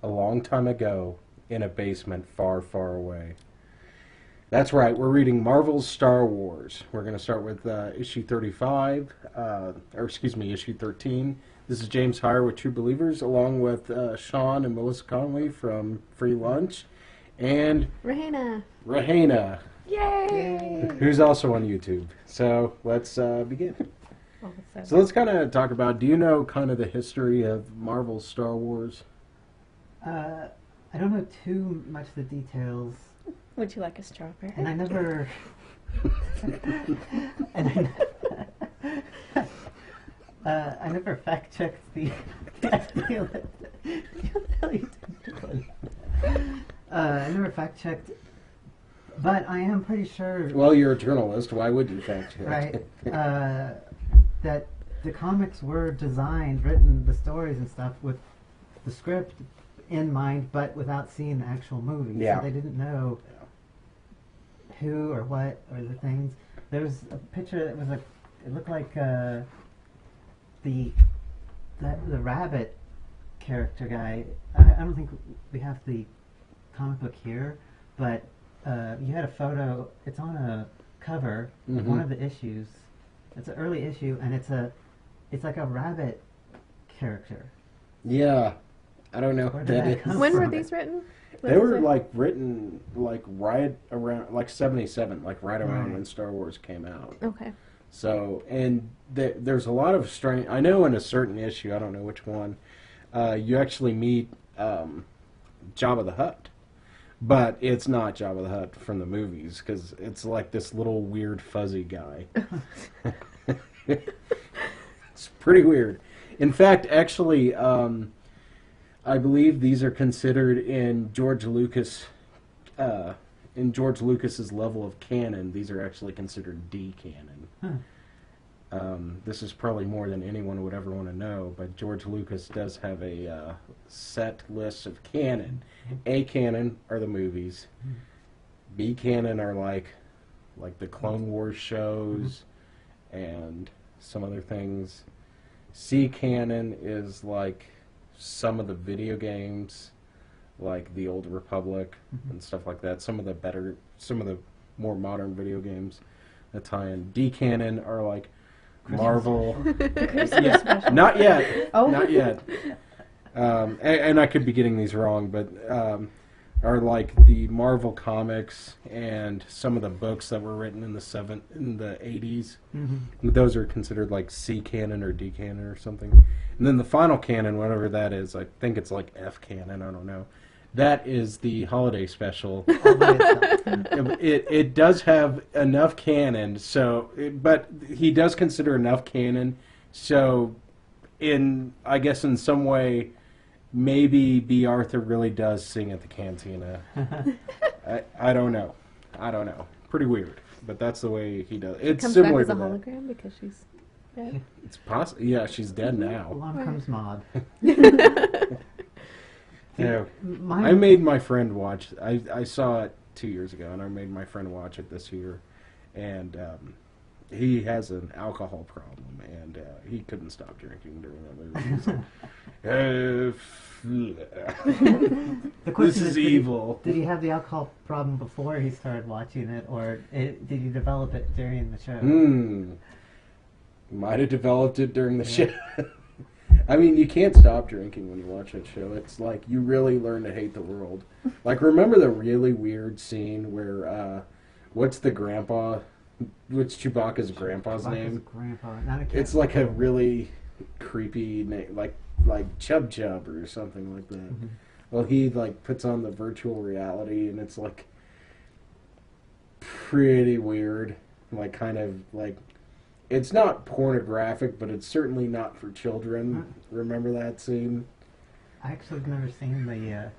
a long time ago in a basement far, far away. That's right, we're reading Marvel's Star Wars. We're going to start with issue 35, issue 13. This is James Heyer with True Believers, along with Sean and Melissa Conley from Free Lunch, and Rahena. Yay! Who's also on YouTube. So let's begin. So let's kind of talk about, do you know kind of the history of Marvel's Star Wars? I don't know too much of the details. Would you like a strawberry? And I never... I never fact-checked the idea that... I never fact-checked, but I am pretty sure... Well, you're a journalist. Why would you fact-check? Right. That the comics were designed, written, the stories and stuff, with the script in mind, but without seeing the actual movie. Yeah. So they didn't know who or what or the things. There was a picture that was like, it looked like the rabbit character guy. I don't think we have the comic book here, but you had a photo. It's on a cover of one of the issues. It's an early issue, and it's like a rabbit character. Yeah, I don't know Where what that is. When were these written? They were like written like right around like 77, like right around when Star Wars came out. Okay. So, and there's a lot of strange. I know in a certain issue, I don't know which one, you actually meet Jabba the Hutt, but it's not Jabba the Hutt from the movies because it's like this little weird fuzzy guy. It's pretty weird. In fact, actually, I believe these are considered in George Lucas's level of canon. These are actually considered D canon. This is probably more than anyone would ever want to know, but George Lucas does have a set list of canon. A canon are the movies. B canon are like the Clone Wars shows and some other things. C canon is like some of the video games, like the Old Republic and stuff like that. Some of the more modern video games that tie in. D canon are like Marvel. Yeah, not yet. Oh. Not yet. And I could be getting these wrong, but are like the Marvel comics and some of the books that were written in the 80s. Those are considered like C canon or D canon or something. And then the final canon, whatever that is, I think it's like F canon. I don't know. That is the holiday special. It does have enough canon, but he does consider enough canon. So, I guess in some way, maybe B. Arthur really does sing at the cantina. I don't know. Pretty weird, but that's the way he does. It's comes similar back as to a that. hologram because she's dead. It's possible. Yeah, she's dead now. Along comes Maud. Yeah. I made my friend watch. I saw it 2 years ago, and I made my friend watch it this year. And he has an alcohol problem, and he couldn't stop drinking during that movie. This is evil. Did he have the alcohol problem before he started watching it, or did he develop it during the show? Might have developed it during the show. I mean, you can't stop drinking when you watch that show. It's like you really learn to hate the world. Like, remember the really weird scene where, what's Chewbacca's grandpa's name? Grandpa. Not a kid. It's like a really creepy name, like Chub Chub or something like that. Well, he like puts on the virtual reality, and it's like pretty weird. Like, kind of like, it's not pornographic, but it's certainly not for children. Remember that scene? I actually have never seen the... Yeah.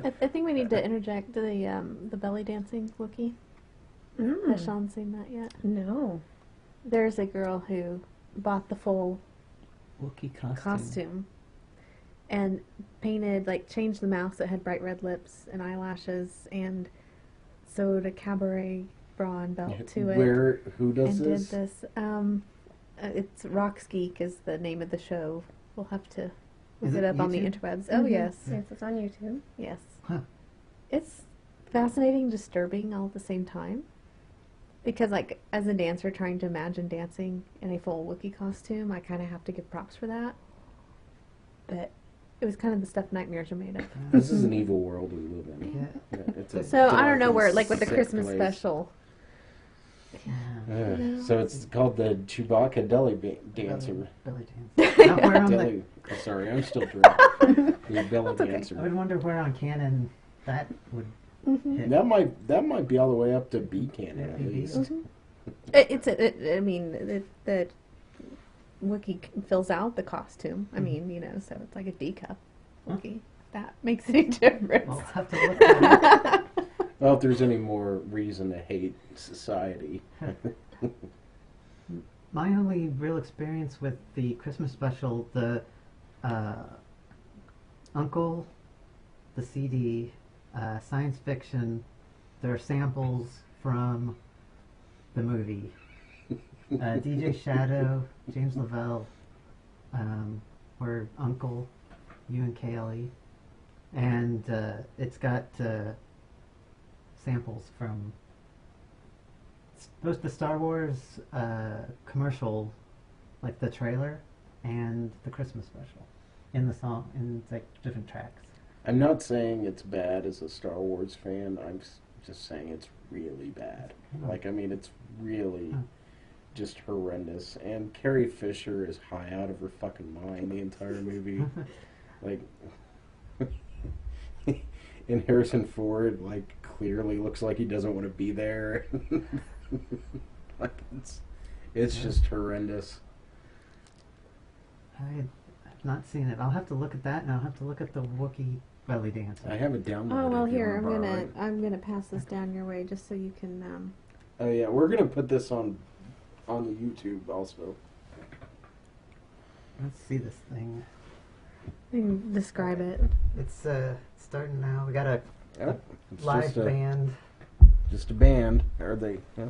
I think we need to interject the belly dancing Wookie. Has Sean seen that yet? No. There's a girl who bought the full Wookie costume and painted, like, changed the mouth so it had bright red lips and eyelashes and sewed a cabaret bra and belt to it. Who does this? Did this. It's Rock's Geek is the name of the show. We'll have to Is Look it up on the YouTube? interwebs. Oh, yes. Yes, it's on YouTube. Yes. Huh. It's fascinating, disturbing all at the same time. Because, like, as a dancer trying to imagine dancing in a full Wookiee costume, I kind of have to give props for that. But it was kind of the stuff nightmares are made of. This is an evil world we live in. Yeah. Yeah, it's a So, I dark don't know and where, like, with the sick Christmas place. special. Yeah. So it's called the Chewbacca Deli Dancer. Belly dance. Now, where on Deli. Oh, sorry, I'm still drunk. The belly okay. I dancer. would wonder where on canon that would hit. That might be all the way up to B canon at Yeah, least. I mean, the Wookiee fills out the costume. I mean, you know, so it's like a D cup Wookiee. That makes any difference. We'll have to look that up. Well, if there's any more reason to hate society. My only real experience with the Christmas special, the Uncle, the CD, science fiction, there are samples from the movie. DJ Shadow, James Lavelle, were Uncle, you and Kaylee, and it's got samples from both the Star Wars commercial, like the trailer, and the Christmas special in the song, in like different tracks. I'm not saying it's bad as a Star Wars fan. I'm just saying it's really bad. Like, I mean, it's really just horrendous. And Carrie Fisher is high out of her fucking mind the entire movie. Like, and Harrison Ford, like, clearly looks like he doesn't want to be there. Like, it's just horrendous. I've not seen it. I'll have to look at that, and I'll have to look at the Wookiee belly dancer. I have it downloaded. Oh well, if you here wanna borrow it. I'm gonna pass this down your way just so you can. Oh yeah, we're gonna put this on the YouTube also. Let's see this thing. You can describe it. It's starting now. We got a Yep, it's live just a, band, just a band. Are they? Yeah.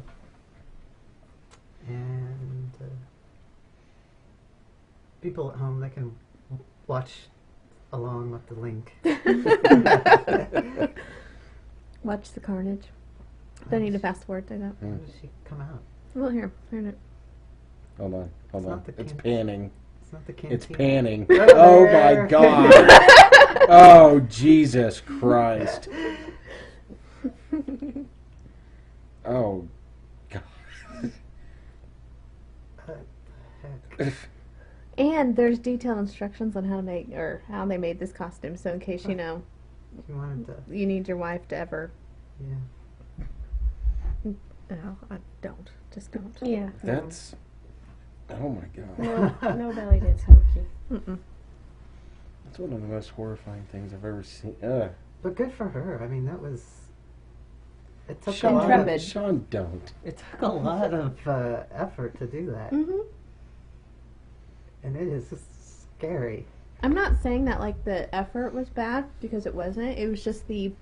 and people at home, they can watch along with the link. Watch the carnage. Don't need to fast forward through that. When does she come out? Well, here it. Hold on, hold It's on. not the It's can- panning. It's not the canteen. It's panning. Right Oh my there. god. Oh Jesus Christ. Oh god. What the heck? And there's detailed instructions on how to make or how they made this costume. So in case you know You wanted to, you need your wife to ever. yeah. No, I don't. Just don't. Yeah. That's. Oh my god. No belly dance Wookiee. Mm-mm. That's one of the most horrifying things I've ever seen. Ugh. But good for her. I mean, that was. It took a Sean, lot. Of, Intrepid. Sean, don't. it took a lot of effort to do that, Mm-hmm. and it is just scary. I'm not saying that like the effort was bad because it wasn't. It was just the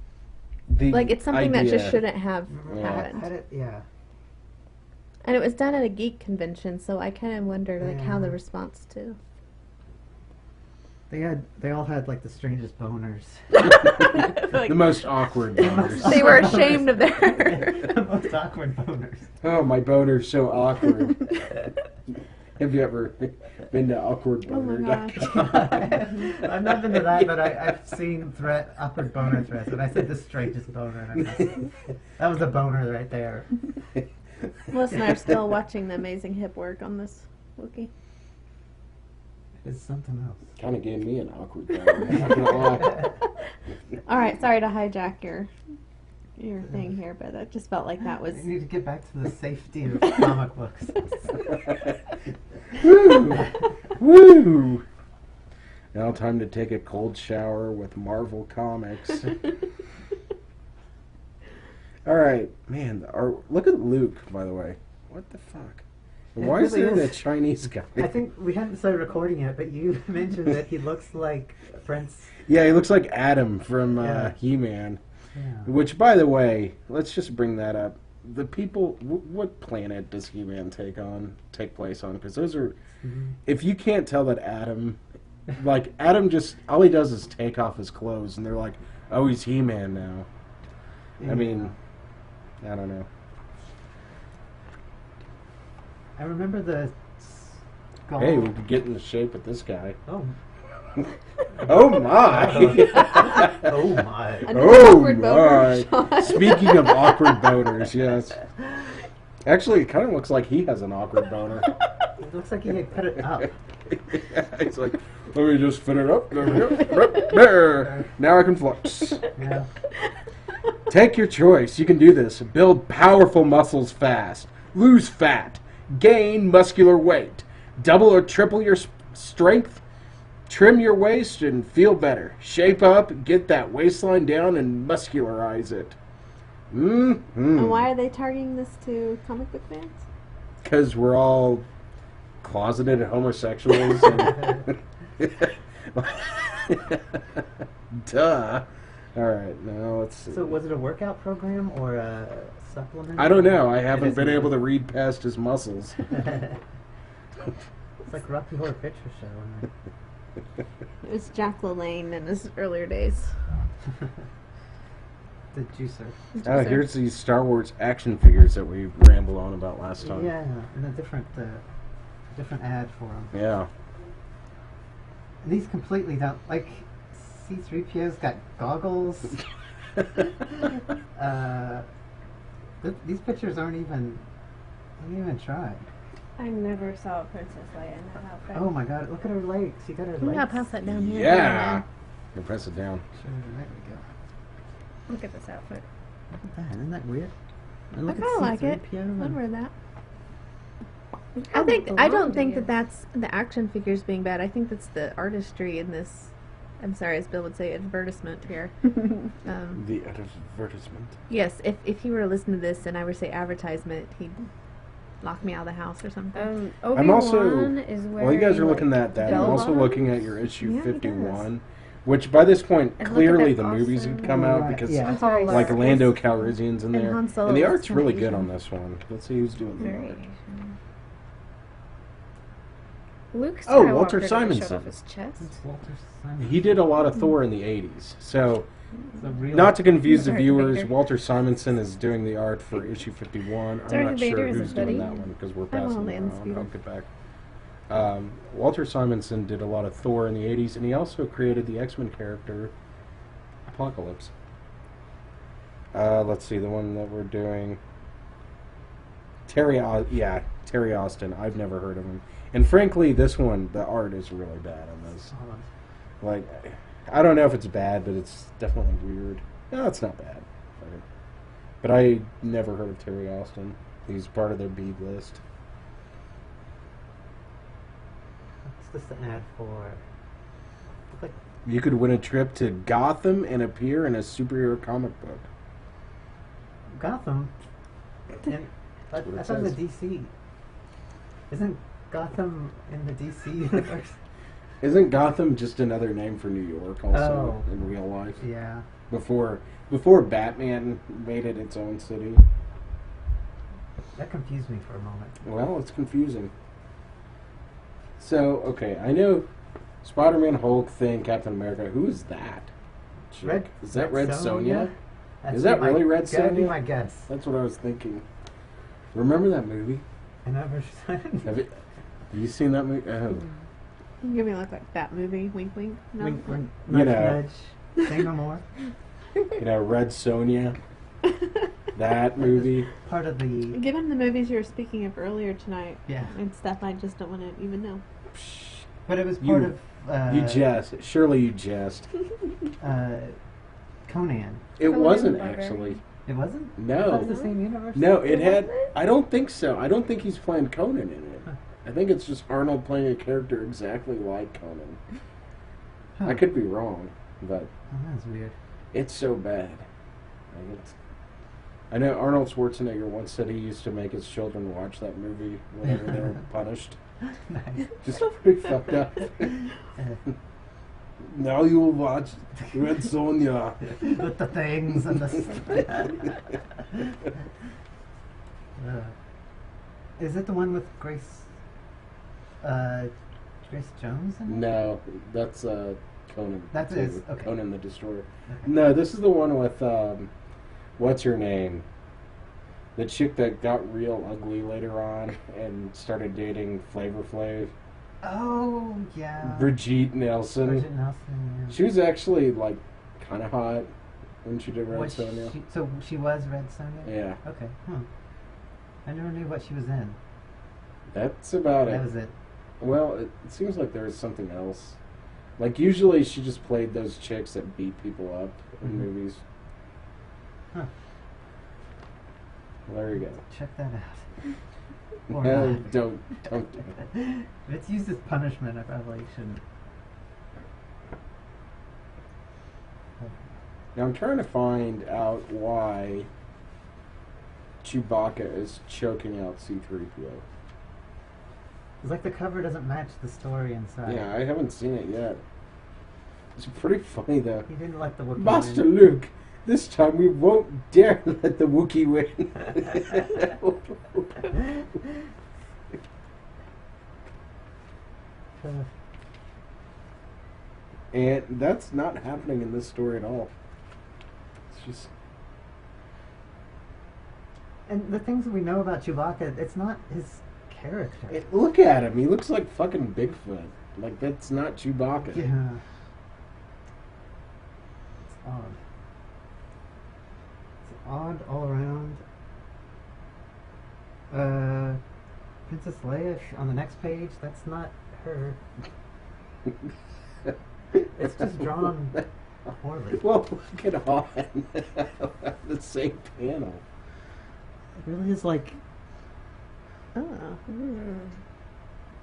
The like it's something that just idea- shouldn't have Yeah. happened. Had it, yeah. And it was done at a geek convention, so I kind of wondered like how the Yeah. response to. They all had like the strangest boners. Like, The most awkward boners. they were ashamed of their. The most awkward boners. Oh, my boner's so awkward. Have you ever been to awkwardboner.com? I've not been to that, but I've seen awkward boner threads, and I said the strangest boner. And that was a boner right there. Melissa and I are still watching the amazing hip work on this Wookiee. It's something else. Kind of gave me an awkward boner. I'm not gonna lie. All right, sorry to hijack your thing here, but I just felt like that was. I need to get back to the safety of comic books. Woo! Woo! Now time to take a cold shower with Marvel Comics. All right, man. Look at Luke, by the way. What the fuck? It Why is really there is. a Chinese guy? I think we hadn't started recording yet, but you mentioned that he looks like Prince. Yeah, he looks like Adam from Yeah. He-Man. Yeah. Which, by the way, let's just bring that up. The people, what planet does He-Man take place on? Because those are, Mhm. if you can't tell that Adam like Adam just all he does is take off his clothes, and they're like, "Oh, he's He-Man now." Yeah. I mean, I don't know. I remember the skull. Hey, we could get in the shape with this guy. Oh. Oh my! Oh my. Another Oh awkward boner my! shot. Speaking of awkward boners, yes. Actually, it kind of looks like he has an awkward boner. It looks like he had put it up. Yeah, he's like, let me just fit it up. There we go. There. Now I can flex. Yeah. Take your choice. You can do this. Build powerful muscles fast. Lose fat. Gain muscular weight. Double or triple your strength. Trim your waist and feel better. Shape up, get that waistline down, and muscularize it. And why are they targeting this to comic book fans? Because we're all closeted homosexuals. And Duh. All right, now let's see. So was it a workout program or a supplement? I don't know. I It haven't is been able to neither. read past his muscles. It's like Rocky Horror Picture Show. Isn't It was Jack LaLanne in his earlier days. it? The juicer. Oh, here's these Star Wars action figures that we rambled on about last time. Yeah, and a different ad for them. Yeah. And these completely don't like. C-3PO's got goggles. These pictures aren't even. Don't even try. I never saw a Princess Leia in that outfit. Oh my God! Look at her legs. You got her Can legs. I pass that down here? Yeah. You press it down. Sure, there we go. Look at this outfit. Look at that. Isn't that weird? And I look kind of like it. C-3PO and- I'd wear that. How I don't blonde think he that is. that's the action figures being bad. I think that's the artistry in this. I'm sorry, as Bill would say, advertisement here. The advertisement. Yes, if he were to listen to this and I were to say advertisement, he'd lock me out of the house or something. Obi-Wan I'm also. is wearing, While you guys are like, looking at that, I'm bell also bottoms. looking at your issue Yeah, he 51, which by this point And look at clearly that the movies awesome- have come out Right, because yeah. Taller. like Lando Calrissian's in And there, Han Solo and the looks art's kinda really good Asian. on this one. Let's see who's doing the Very art. Asian. Luke Oh, Skywalker Walter doesn't show Simonson. off his chest. It's Walter Simon. He did a lot of Thor in the 80s, so The real. not to confuse the Darth viewers, Vader. Walter Simonson is doing the art for issue 51. I'm Darth not Vader sure is a who's doing buddy. that one because we're I'm passing on it around. Landspeeder. I'll get back. Walter Simonson did a lot of Thor in the 80s, and he also created the X-Men character Apocalypse. Let's see, the one that we're doing. Terry Austin. I've never heard of him. And frankly, this one, the art is really bad on this. Like, I don't know if it's bad, but it's definitely weird. No, it's not bad. But I never heard of Terry Austin. He's part of their B list. What's this an ad for? Look like You could win a trip to Gotham and appear in a superhero comic book. Gotham. And I what it thought it was says. DC. Isn't Gotham in the DC universe? Isn't Gotham just another name for New York also Oh. in real life? Yeah. Before Batman made it its own city. That confused me for a moment. Well, it's confusing. So, okay, I know Spider-Man, Hulk, Thing, Captain America. Who is that? chick? Red- Is that Red Red Sonja? Sonja? Is that really Red Gotta be Sonja? my guess. That's what I was thinking. Remember that movie? I never. Have you seen that movie? Oh. You give me a look like that movie. Wink, wink. No. Wink, wink, You nudge, know. nudge. Say no more. You know, Red Sonja. That movie. Part of the. Given the movies you were speaking of earlier tonight, Yeah. and stuff I just don't want to even know. But it was You- part of. You jest. Surely you jest. Conan. It Conan wasn't the Barbarian. actually. It wasn't? That No. was the same universe? No, it It had. wasn't? I don't think so. I don't think he's playing Conan in it. Huh. I think it's just Arnold playing a character exactly like Conan. Huh. I could be wrong, but Oh, that's weird. it's so bad. Like I know Arnold Schwarzenegger once said he used to make his children watch that movie whenever they were punished. Nice. Just pretty fucked up. Now you will watch Red Sonja. With the things and the. Is it the one with Grace Grace Jones in it? No, that's Conan. That's too. his, okay. Conan the Destroyer. Okay. No, this is the one with what's her name? The chick that got real ugly later on and started dating Flavor Flav. Oh, yeah. Brigitte Nelson. Bridget Nelson, yeah. She was actually like kind of hot when she did Red Was Sonja. so she was Red Sonja? Yeah, Okay. I never knew what she was in. that's about That it. was it. Well, it seems like there was something else. Like usually she just played those chicks that beat people up in Mhm. movies. Huh. Well, there you go. Check that out. Or No, not. don't do it. If it's used as punishment, I probably shouldn't. Now I'm trying to find out why Chewbacca is choking out C-3PO. It's like the cover doesn't match the story inside. Yeah, I haven't seen it yet. It's pretty funny though. He didn't let the Wookiee Master win. Luke, this time we won't dare let the Wookiee win. And that's not happening in this story at all. It's just And the things that we know about Chewbacca, it's not his character. look at him. He looks like fucking Bigfoot. Like that's not Chewbacca. Yeah. It's odd. It's odd all around. Princess Leia on the next page, that's not her. It's just drawn poorly. Well, look at Han. The same panel. It really is like, Oh,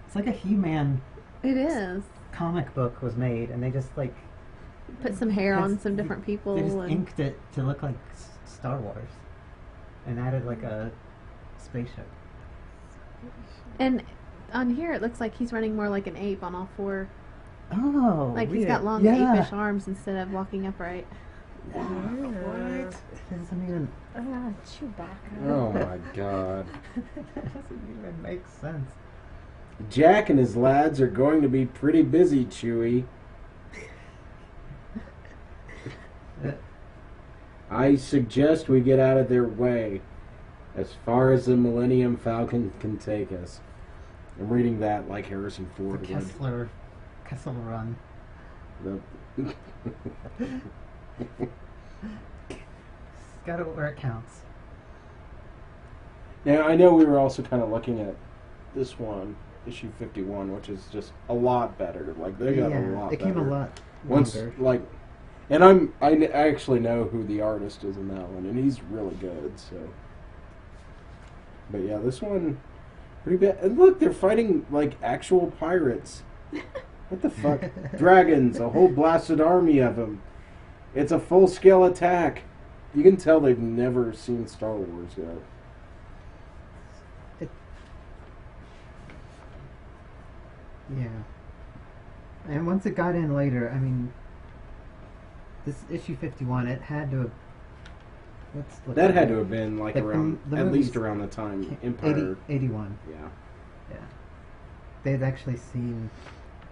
it's like a He-Man it is. comic book was made, and they just like Put some hair on That's- some different people. they just and inked it to look like Star Wars, and added like a spaceship. And on here, it looks like he's running more like an ape on all four. Oh, Like he's weird. got long yeah. apish arms instead of walking upright. What? It doesn't even. Chewbacca. Oh my god. It doesn't even make sense. Jack and his lads are going to be pretty busy, Chewie. I suggest we get out of their way as far as the Millennium Falcon can take us. I'm reading that like Harrison The Ford would. Kessel Run. The- It's got it where it counts. Now, I know we were also kind of looking at this one, issue 51, which is just a lot better. Like, they got a lot it better. came a lot Once, longer. like, and I actually know who the artist is in that one, and he's really good, so. But yeah, this one, pretty bad. And look, they're fighting, like, actual pirates. What the fuck? Dragons, a whole blasted army of them. It's a full-scale attack. You can tell they've never seen Star Wars yet. Yeah. And once it got in later, I mean, this issue 51, it had to have. Let's look That at had it. to have been like Like, around, the at least movies around the time Empire. 81. Yeah. Yeah. They had actually seen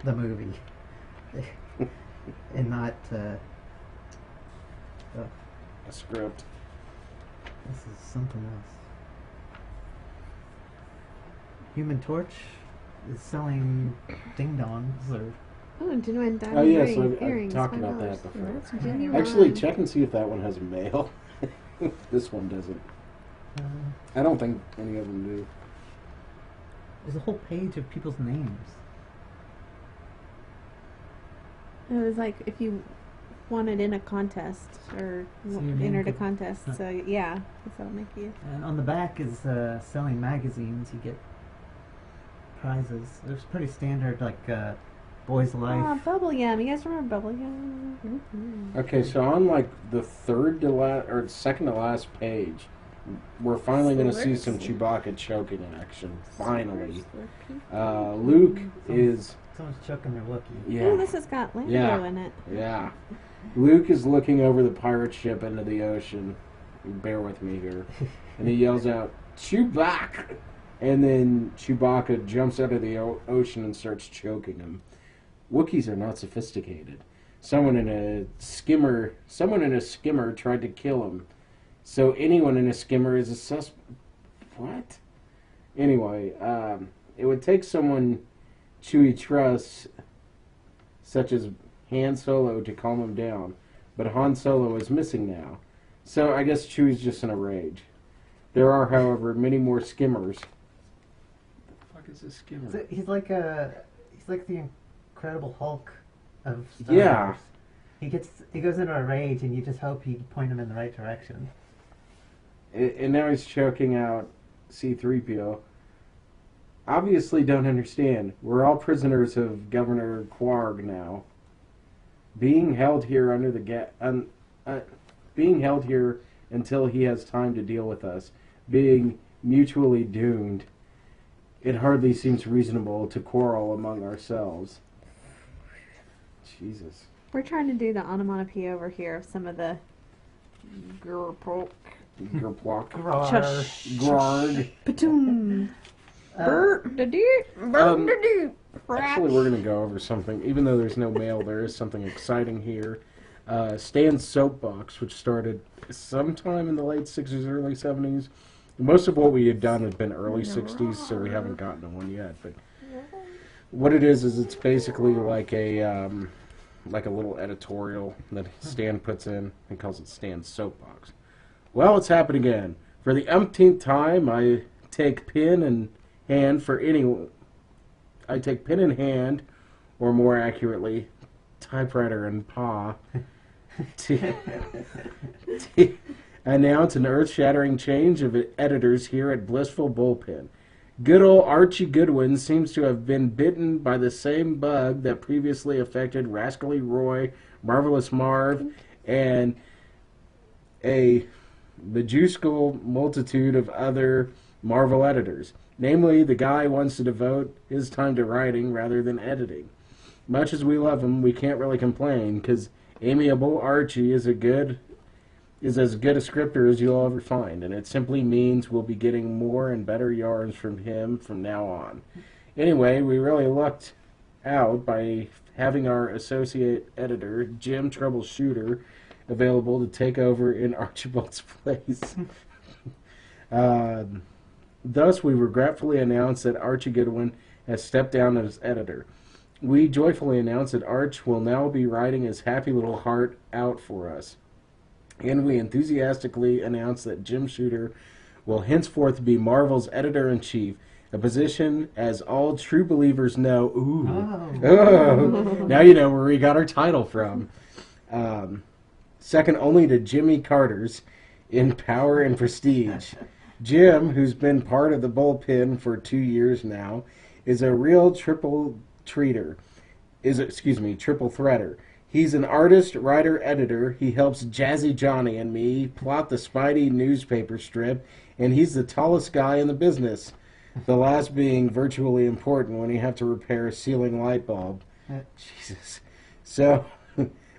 the movie. And not, A script. this is something else. Human Torch is selling ding dongs or. Oh, genuine diamond Oh, yeah, ring, so I've earrings, talked $5. about that before. That's genuine. Actually, check and see if that one has a mail. This one doesn't. I don't think any of them do. There's a whole page of people's names. It was like if you wanted in a contest or So your name entered a could- contest. Huh. So yeah, that's how it'll make you. And on the back is selling magazines. You get prizes. There's pretty standard, like Boys Life. Ah, Bubble Yum. You guys remember Bubble Yum? Mm-hmm. Okay, so on like the third to last or second to last page, we're finally going to see some Chewbacca choking action. Finally, Luke is Someone's choking their Wookiee. yeah. Oh, this has got Lando Yeah. in it. Yeah. Luke is looking over the pirate ship into the ocean. Bear with me here. And he yells out, Chewbacca! And then Chewbacca jumps out of the ocean and starts choking him. Wookiees are not sophisticated. Someone in a skimmer tried to kill him. So anyone in a skimmer is a suspect. What? Anyway, it would take someone Chewie trusts, such as Han Solo, to calm him down. But Han Solo is missing now. So I guess Chewie's just in a rage. There are, however, many more skimmers. What the fuck is a skimmer? So he's like the Incredible Hulk of Star Yeah. Wars. He goes into a rage, and you just hope he point him in the right direction. And now he's choking out C-3PO. Obviously don't understand. We're all prisoners of Governor Quarg now. Being held here until he has time to deal with us. Being mutually doomed. It hardly seems reasonable to quarrel among ourselves. Jesus. We're trying to do the onomatopoeia over here of some of the grrpok. Gerplock. Chush. Grog. Patoom. Actually, we're going to go over something. Even though there's no mail, there is something exciting here. Stan's Soapbox, which started sometime in the late 60s, early 70s. Most of what we had done had been early 60s, so we haven't gotten to one yet. But what it is it's basically like a little editorial that Stan puts in. He calls it Stan's Soapbox. Well, it's happened again. For the umpteenth time, I take pen in hand, or more accurately, typewriter and paw, to announce an earth-shattering change of editors here at Blissful Bullpen. Good old Archie Goodwin seems to have been bitten by the same bug that previously affected Rascally Roy, Marvelous Marv, and a majuscule multitude of other Marvel editors. Namely, the guy wants to devote his time to writing rather than editing. Much as we love him, we can't really complain, because amiable Archie is as good a scripter as you'll ever find, and it simply means we'll be getting more and better yarns from him from now on. Anyway, we really lucked out by having our associate editor, Jim Troubleshooter, available to take over in Archibald's place. Thus, we regretfully announce that Archie Goodwin has stepped down as editor. We joyfully announce that Arch will now be writing his happy little heart out for us. And we enthusiastically announce that Jim Shooter will henceforth be Marvel's editor-in-chief, a position, as all true believers know. Now you know where we got our title from. Second only to Jimmy Carter's in power and prestige. Jim, who's been part of the bullpen for 2 years now, is a real triple threader. He's an artist, writer, editor. He helps Jazzy Johnny and me plot the Spidey newspaper strip, and he's the tallest guy in the business. The last being virtually important when you have to repair a ceiling light bulb. Jesus. So,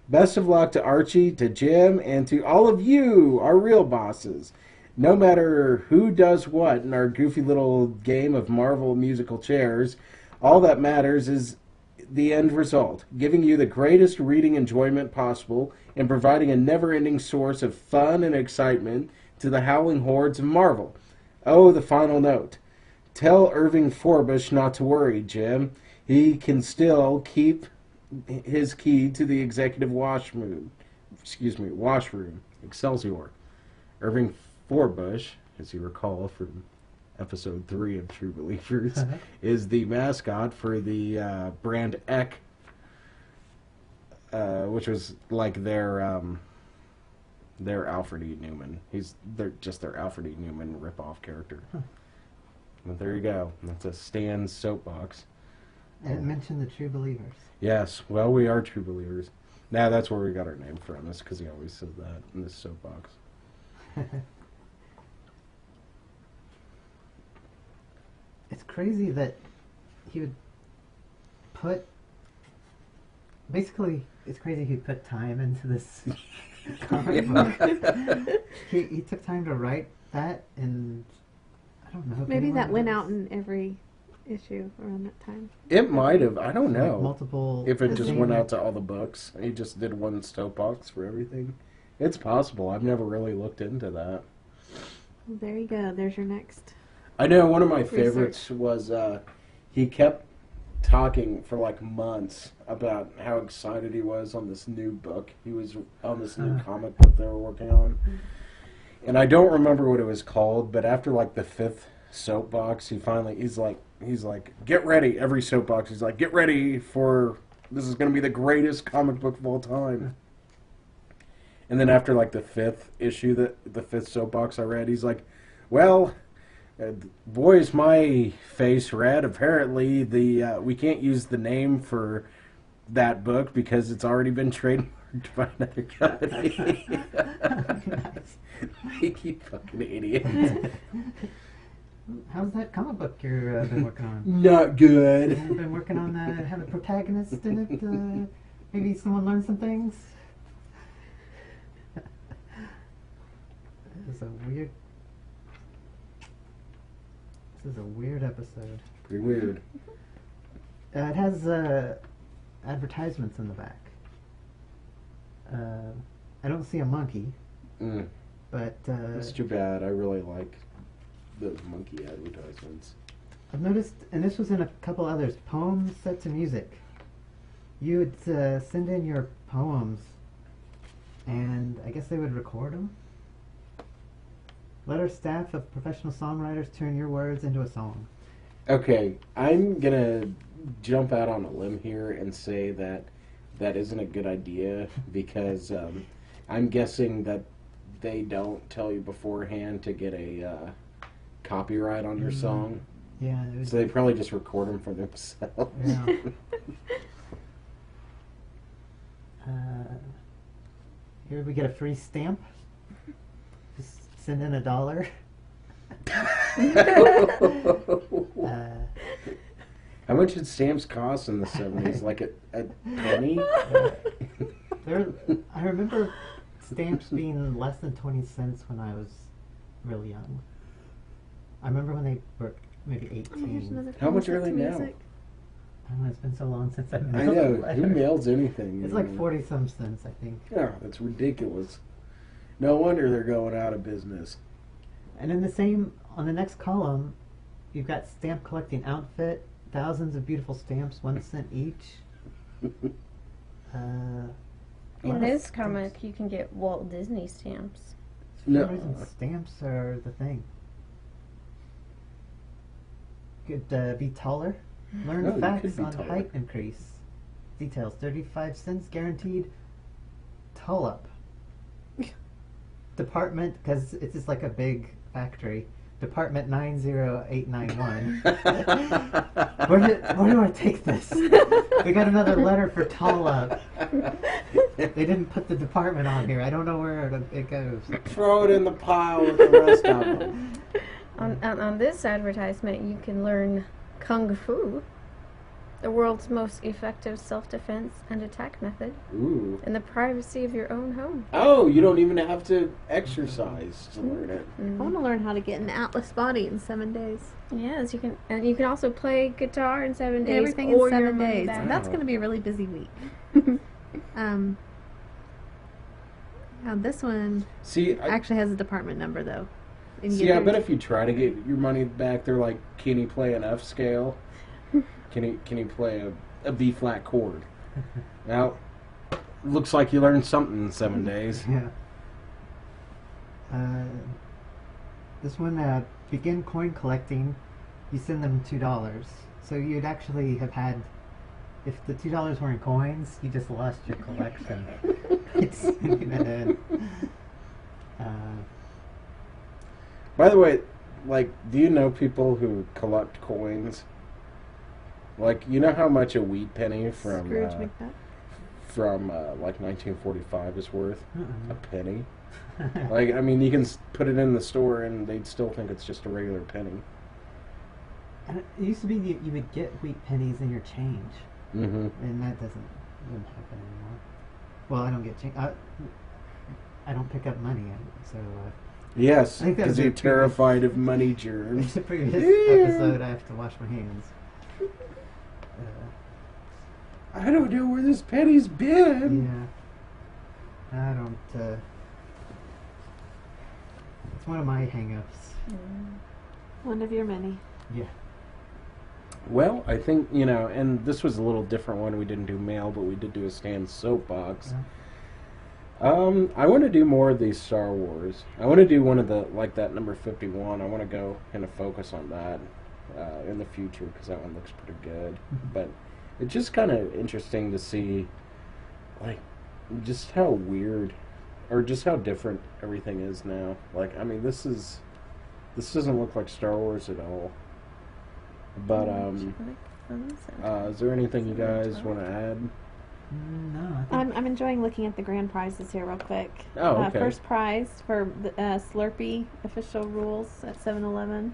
best of luck to Archie, to Jim, and to all of you, our real bosses. No matter who does what in our goofy little game of Marvel musical chairs, all that matters is the end result, giving you the greatest reading enjoyment possible and providing a never-ending source of fun and excitement to the howling hordes of Marvel. Oh, the final note. Tell Irving Forbush not to worry, Jim. He can still keep his key to the executive washroom. Excelsior. Irving Forbush, as you recall from episode 3 of True Believers, is the mascot for the brand Eck, which was like their Alfred E. Newman. They're just their Alfred E. Newman ripoff character. But there you go. That's a Stan's Soapbox. And it mentioned the True Believers. Yes, well, we are True Believers. Now that's where we got our name from. That's because he always says that in this soapbox. It's crazy that he would put... Basically, it's crazy he put time into this comic book. He took time to write that in, I don't know. Did Maybe anyone that went notice? out in every issue around that time. It might have. I don't Like know. multiple. If it The just same- went out to all the books. He just did one soapbox for everything. It's possible. I've never really looked into that. Well, there you go. There's your next. I know one of my favorites was he kept talking for like months about how excited he was on this new book. He was on this new comic book they were working on. And I don't remember what it was called, but after like the 5th soapbox, he's like, get ready. Every soapbox, he's like, get ready for this is going to be the greatest comic book of all time. And then after like the 5th issue, the 5th soapbox I read, he's like, well, boys, my face read. Apparently, we can't use the name for that book because it's already been trademarked by another company. You fucking idiot. How's that comic book you've been working on? Not good. You've been working on have a protagonist in it. Maybe someone learned some things. This is a weird episode. Pretty weird. It has advertisements in the back. I don't see a monkey, but That's too bad. I really like those monkey advertisements. I've noticed, and this was in a couple others, poems set to music. You would send in your poems, and I guess they would record them. Let our staff of professional songwriters turn your words into a song. Okay, I'm gonna jump out on a limb here and say that that isn't a good idea because I'm guessing that they don't tell you beforehand to get a copyright on your song, Yeah, it was, so they probably just record them for themselves. yeah. Here we get a free stamp. Just send in $1. How much did stamps cost in the 70s? Like a penny? I remember stamps being less than 20 cents when I was really young. I remember when they were maybe Here's 18. another How much poem are set they to now? music. I don't know, it's been so long since I I know. Who mails anything? It's you like know? 40-some cents, I think. Yeah, that's ridiculous. No wonder they're going out of business. And in the same, on the next column, you've got stamp collecting outfit, thousands of beautiful stamps, 1 cent each. In Wow. this comic, you can get Walt Disney stamps. For some No. reason, stamps are the thing. Could be taller. Learn Oh, you facts could be on taller. height increase. Details, 35 cents guaranteed. Tall up. Department, because it's just like a big factory. Department 90891. Where do I take this? We got another letter for tall up. They didn't put the department on here. I don't know where it goes. Throw it in the pile with the rest of them. On this advertisement, you can learn Kung Fu, the world's most effective self-defense and attack method, Ooh. in the privacy of your own home. Oh, you don't even have to exercise to learn it. I want to learn how to get an Atlas body in 7 days. Yes, you can, and you can also play guitar in 7 days. Everything or in your 7 money days. back. And that's going to be a really busy week. Now this one See, actually has a department number though. And I bet if you try to get your money back, they're like, can he play an F scale? Can he play a B flat chord? Now, looks like you learned something in 7 days. Yeah. This one, begin coin collecting. You send them $2. So you'd actually have had, if the $2 weren't coins, you just lost your collection. It's By the way, like, do you know people who collect coins? Like, you know how much a wheat penny from Scrooge McDuck. like 1945 is worth? A uh-uh. penny. Like, I mean, you can put it in the store and they'd still think it's just a regular penny. And it used to be you would get wheat pennies in your change, Mm-hmm. and that doesn't happen anymore. Well, I don't get change. I don't pick up money, so Yes, I think that because was you're a previous- terrified of money germs. The previous Yeah. episode, I have to wash my hands. I don't know where this penny's been. Yeah. I don't, it's one of my hang-ups. One of your many. Yeah. Well, I think, you know, and this was a little different one. We didn't do mail, but we did do a Stan soapbox. I want to do more of these Star Wars. I want to do one of the, like that number 51. I want to go kind of focus on that in the future because that one looks pretty good. But it's just kind of interesting to see, like, just how weird or just how different everything is now. Like, I mean, this doesn't look like Star Wars at all. But is there anything you guys want to add? No, I think... I'm enjoying looking at the grand prizes here real quick. Oh, okay. First prize for the Slurpee official rules at 7-Eleven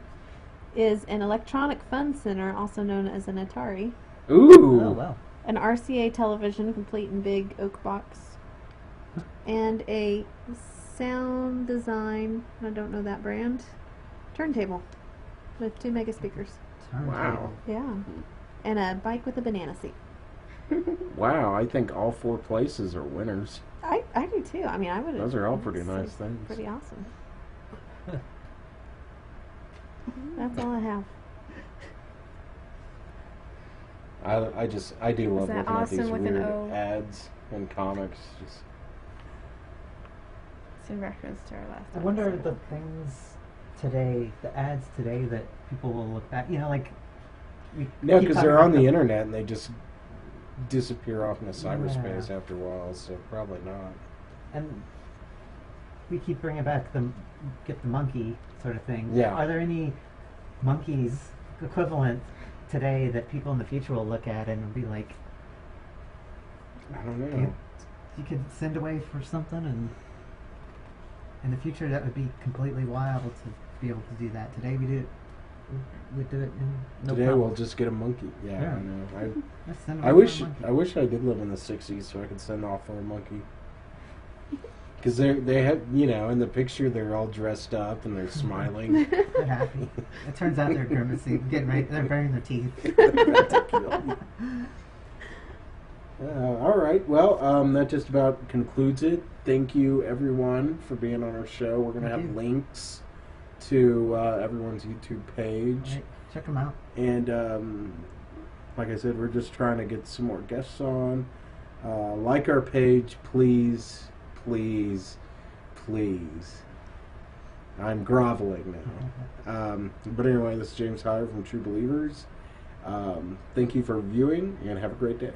is an electronic fun center, also known as an Atari, Ooh. Oh, wow. an RCA television complete in big oak box, and a sound design, I don't know that brand, turntable with 2 mega speakers. Wow. Yeah. And a bike with a banana seat. Wow, I think all 4 places are winners. I do too. I mean, I would. Those are all pretty nice things. Pretty awesome. That's all I have. I do love that looking at these awesome with an weird O? ads and comics. Just It's in reference to our last I wonder episode. the things today, the ads today that people will look back, you know, like... we no, keep because talking they're about on the internet and they just disappear off into cyberspace Yeah. after a while. So probably not. And we keep bringing back the get the monkey sort of thing. Yeah. Are there any monkeys equivalent today that people in the future will look at and be like, I don't know. you could send away for something, and in the future that would be completely wild to be able to do that. Today we do it. We'd do it in no Today problem. we'll just get a monkey. Yeah, Yeah. I know. Let's send I away wish for a monkey. I wish I did live in the '60s so I could send off for a monkey. Because they have, you know, in the picture they're all dressed up and they're smiling. They're happy. It turns out they're grimacing, getting ready. They're burying their teeth. All right. Well, that just about concludes it. Thank you, everyone, for being on our show. We're going to Thank have you. links to everyone's YouTube page. Right, check them out. And like I said, we're just trying to get some more guests on. Like our page, please, please, please. I'm groveling now. But anyway, this is James Hire from True Believers. Thank you for viewing, and have a great day.